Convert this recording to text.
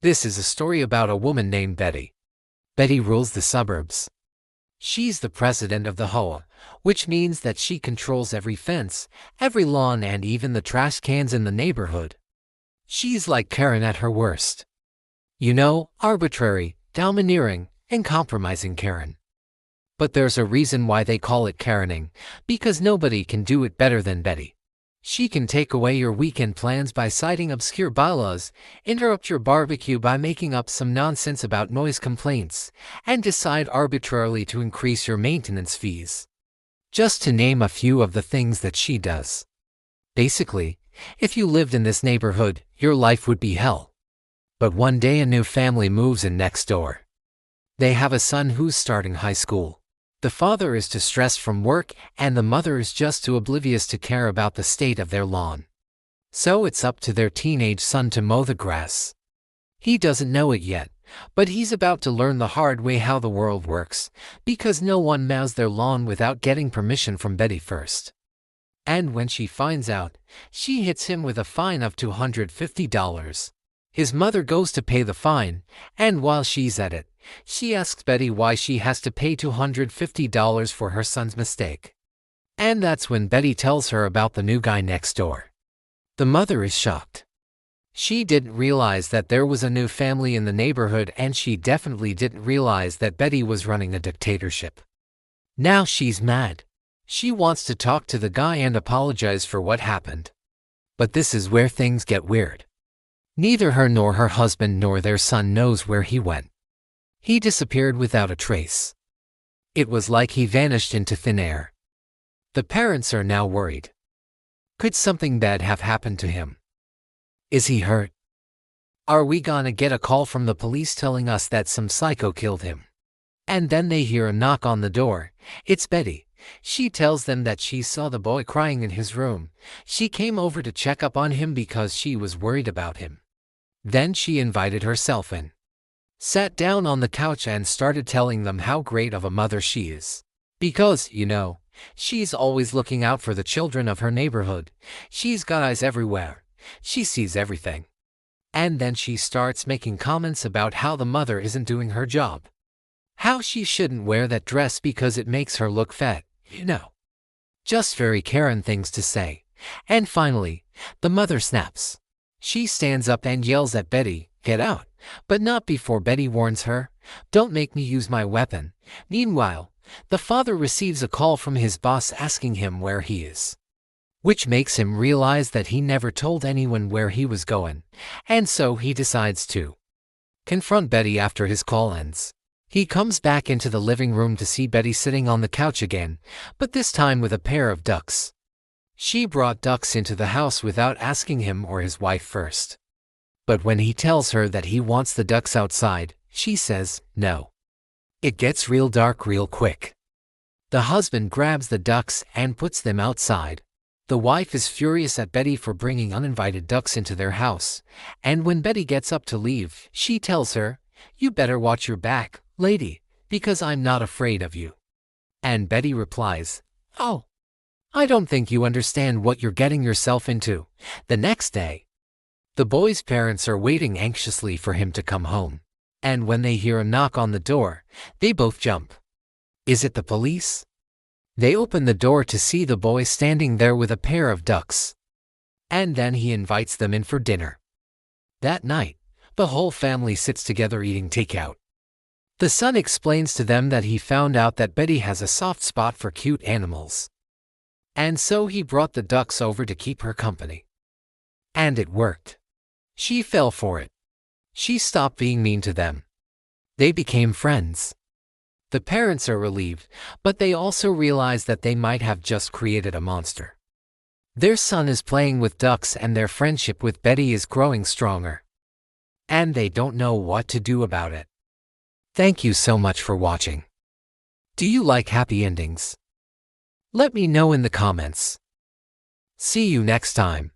This is a story about a woman named Betty. Betty rules the suburbs. She's the president of the HOA, which means that she controls every fence, every lawn, and even the trash cans in the neighborhood. She's like Karen at her worst. You know, arbitrary, domineering, and compromising Karen. But there's a reason why they call it Karening, because nobody can do it better than Betty. She can take away your weekend plans by citing obscure bylaws, interrupt your barbecue by making up some nonsense about noise complaints, and decide arbitrarily to increase your maintenance fees. Just to name a few of the things that she does. Basically, if you lived in this neighborhood, your life would be hell. But one day a new family moves in next door. They have a son who's starting high school. The father is too stressed from work, and the mother is just too oblivious to care about the state of their lawn. So it's up to their teenage son to mow the grass. He doesn't know it yet, but he's about to learn the hard way how the world works, because no one mows their lawn without getting permission from Betty first. And when she finds out, she hits him with a fine of $250. His mother goes to pay the fine, and while she's at it, she asks Betty why she has to pay $250 for her son's mistake. And that's when Betty tells her about the new guy next door. The mother is shocked. She didn't realize that there was a new family in the neighborhood, and she definitely didn't realize that Betty was running a dictatorship. Now she's mad. She wants to talk to the guy and apologize for what happened. But this is where things get weird. Neither her nor her husband nor their son knows where he went. He disappeared without a trace. It was like he vanished into thin air. The parents are now worried. Could something bad have happened to him? Is he hurt? Are we gonna get a call from the police telling us that some psycho killed him? And then they hear a knock on the door. It's Betty. She tells them that she saw the boy crying in his room. She came over to check up on him because she was worried about him. Then she invited herself in. Sat down on the couch and started telling them how great of a mother she is. Because, you know, she's always looking out for the children of her neighborhood. She's got eyes everywhere. She sees everything. And then she starts making comments about how the mother isn't doing her job. How she shouldn't wear that dress because it makes her look fat, you know. Just very Karen things to say. And finally, the mother snaps. She stands up and yells at Betty, "Get out!" But not before Betty warns her, "Don't make me use my weapon." Meanwhile, the father receives a call from his boss asking him where he is, which makes him realize that he never told anyone where he was going, and so he decides to confront Betty after his call ends. He comes back into the living room to see Betty sitting on the couch again, but this time with a pair of ducks. She brought ducks into the house without asking him or his wife first. But when he tells her that he wants the ducks outside, she says no. It gets real dark real quick. The husband grabs the ducks and puts them outside. The wife is furious at Betty for bringing uninvited ducks into their house, and when Betty gets up to leave, she tells her, "You better watch your back, lady, because I'm not afraid of you." And Betty replies, "Oh, I don't think you understand what you're getting yourself into." The next day, the boy's parents are waiting anxiously for him to come home. And when they hear a knock on the door, they both jump. Is it the police? They open the door to see the boy standing there with a pair of ducks. And then he invites them in for dinner. That night, the whole family sits together eating takeout. The son explains to them that he found out that Betty has a soft spot for cute animals. And so he brought the ducks over to keep her company. And it worked. She fell for it. She stopped being mean to them. They became friends. The parents are relieved, but they also realize that they might have just created a monster. Their son is playing with ducks and their friendship with Betty is growing stronger. And they don't know what to do about it. Thank you so much for watching. Do you like happy endings? Let me know in the comments. See you next time.